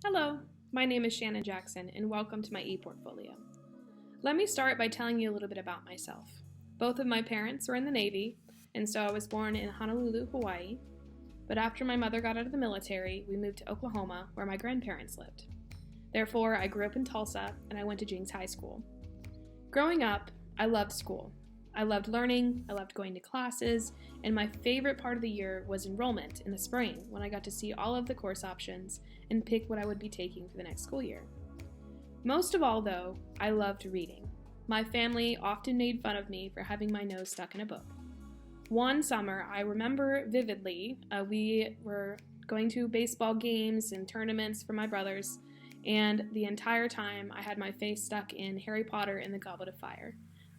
Hello, my name is Shannon Jackson, and welcome to my ePortfolio. Let me start by telling you a little bit about myself. Both of my parents were in the Navy, and so I was born in Honolulu, Hawaii. But after my mother got out of the military, we moved to Oklahoma, where my grandparents lived. Therefore, I grew up in Tulsa, and I went to Jings High School. Growing up, I loved school. I loved learning, I loved going to classes, and my favorite part of the year was enrollment in the spring when I got to see all of the course options and pick what I would be taking for the next school year. Most of all, though, I loved reading. My family often made fun of me for having my nose stuck in a book. One summer, I remember vividly, we were going to baseball games and tournaments for my brothers, and the entire time I had my face stuck in Harry Potter and the Goblet of Fire.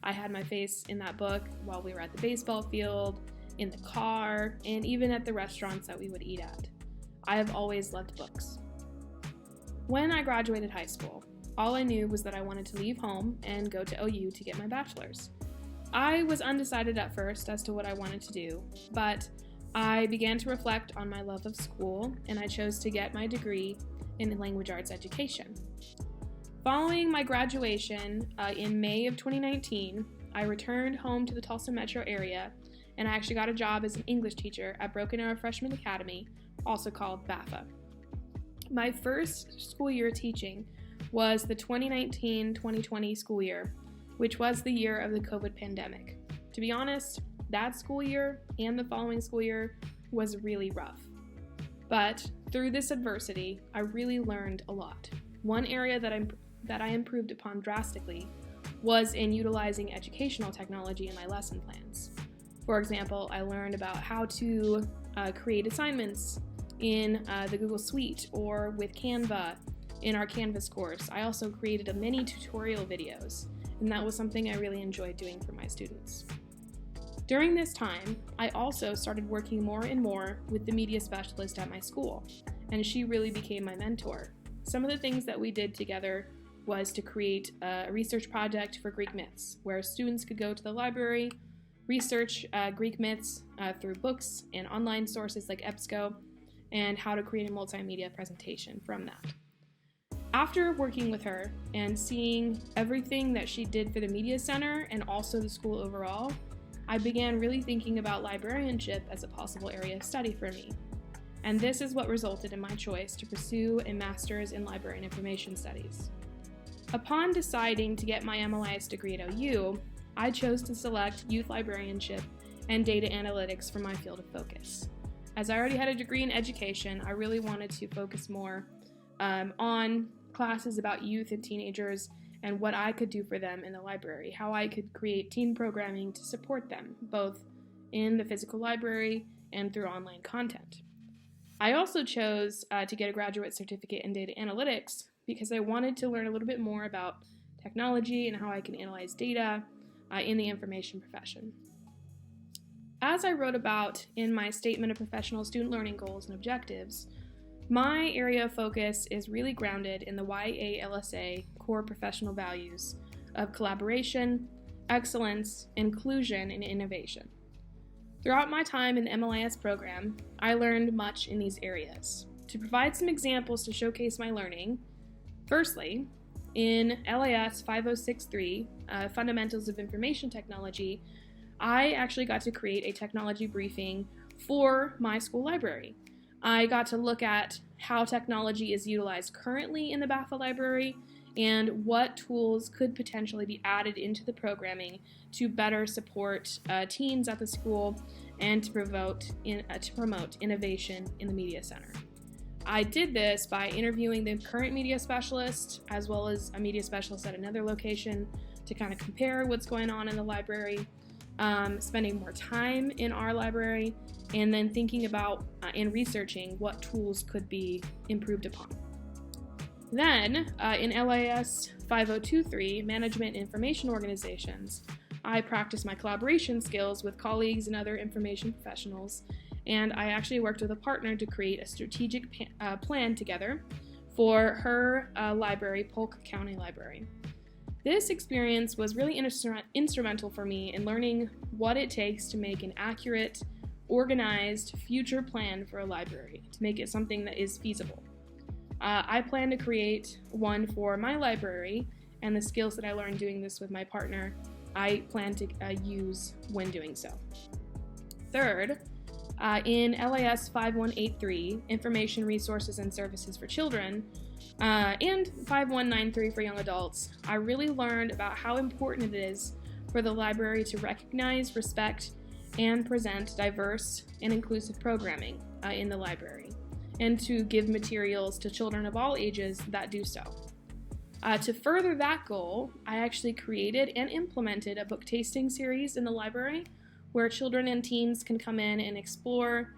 I had my face in that book while we were at the baseball field, in the car, and even at the restaurants that we would eat at. I have always loved books. When I graduated high school, all I knew was that I wanted to leave home and go to OU to get my bachelor's. I was undecided at first as to what I wanted to do, but I began to reflect on my love of school, and I chose to get my degree in language arts education. Following my graduation in May of 2019, I returned home to the Tulsa metro area, and I actually got a job as an English teacher at Broken Arrow Freshman Academy, also called BAFA. My first school year teaching was the 2019-2020 school year, which was the year of the COVID pandemic. To be honest, that school year and the following school year was really rough. But through this adversity, I really learned a lot. One area that I improved upon drastically was in utilizing educational technology in my lesson plans. For example, I learned about how to create assignments in the Google Suite or with Canva in our Canvas course. I also created many tutorial videos, and that was something I really enjoyed doing for my students. During this time, I also started working more and more with the media specialist at my school, and she really became my mentor. Some of the things that we did together was to create a research project for Greek myths, where students could go to the library, research Greek myths through books and online sources like EBSCO, and how to create a multimedia presentation from that. After working with her and seeing everything that she did for the Media Center and also the school overall, I began really thinking about librarianship as a possible area of study for me. And this is what resulted in my choice to pursue a master's in library and information studies. Upon deciding to get my MLIS degree at OU, I chose to select youth librarianship and data analytics for my field of focus. As I already had a degree in education, I really wanted to focus more on classes about youth and teenagers and what I could do for them in the library, how I could create teen programming to support them, both in the physical library and through online content. I also chose to get a graduate certificate in data analytics because I wanted to learn a little bit more about technology and how I can analyze data in the information profession. As I wrote about in my Statement of Professional Student Learning Goals and Objectives, my area of focus is really grounded in the YALSA core professional values of collaboration, excellence, inclusion, and innovation. Throughout my time in the MLIS program, I learned much in these areas. To provide some examples to showcase my learning, firstly, in LAS 5063, Fundamentals of Information Technology, I actually got to create a technology briefing for my school library. I got to look at how technology is utilized currently in the BAFA library and what tools could potentially be added into the programming to better support teens at the school and to promote innovation in the Media Center. I did this by interviewing the current media specialist as well as a media specialist at another location to kind of compare what's going on in the library, spending more time in our library, and then thinking about and researching what tools could be improved upon. Then, in LAS 5023, Management and Information Organizations, I practiced my collaboration skills with colleagues and other information professionals, and I actually worked with a partner to create a strategic plan together for her library, Polk County Library. This experience was really instrumental for me in learning what it takes to make an accurate, organized future plan for a library to make it something that is feasible. I plan to create one for my library, and the skills that I learned doing this with my partner, I plan to use when doing so. Third, in LIS 5183, Information Resources and Services for Children, and 5193 for young adults, I really learned about how important it is for the library to recognize, respect, and present diverse and inclusive programming in the library, and to give materials to children of all ages that do so. To further that goal, I actually created and implemented a book tasting series in the library where children and teens can come in and explore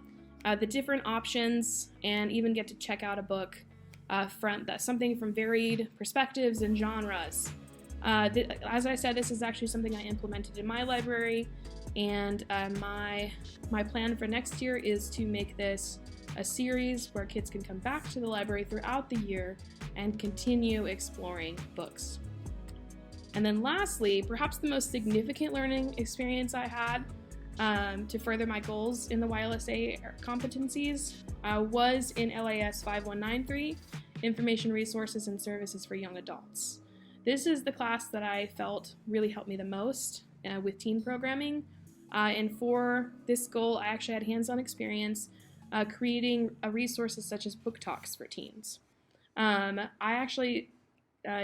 the different options and even get to check out a book from something from varied perspectives and genres. As I said, this is actually something I implemented in my library, and my plan for next year is to make this a series where kids can come back to the library throughout the year and continue exploring books. And then lastly, perhaps the most significant learning experience I had to further my goals in the YLSA competencies was in LIS 5193, Information Resources and Services for Young Adults. This is the class that I felt really helped me the most with teen programming, and for this goal I actually had hands-on experience creating resources such as book talks for teens. I actually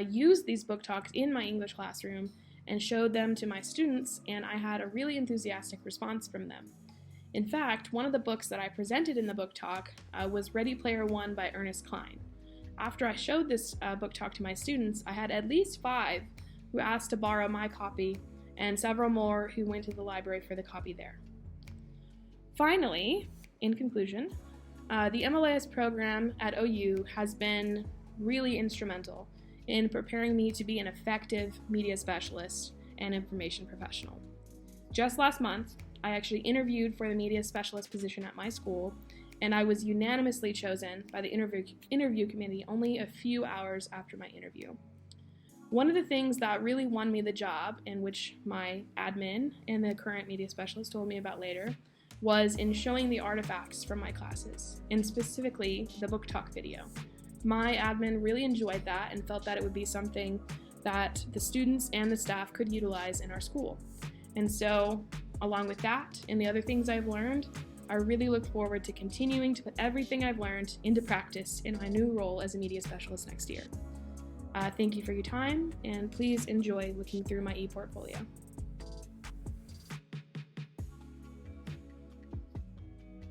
used these book talks in my English classroom and showed them to my students, and I had a really enthusiastic response from them. In fact, one of the books that I presented in the book talk was Ready Player One by Ernest Cline. After I showed this book talk to my students, I had at least 5 who asked to borrow my copy, and several more who went to the library for the copy there. Finally, in conclusion, the MLIS program at OU has been really instrumental in preparing me to be an effective media specialist and information professional. Just last month, I actually interviewed for the media specialist position at my school, and I was unanimously chosen by the interview committee only a few hours after my interview. One of the things that really won me the job, and which my admin and the current media specialist told me about later, was in showing the artifacts from my classes, and specifically the book talk video. My admin really enjoyed that and felt that it would be something that the students and the staff could utilize in our school. And so, along with that and the other things I've learned, I really look forward to continuing to put everything I've learned into practice in my new role as a media specialist next year. Thank you for your time, and please enjoy looking through my ePortfolio.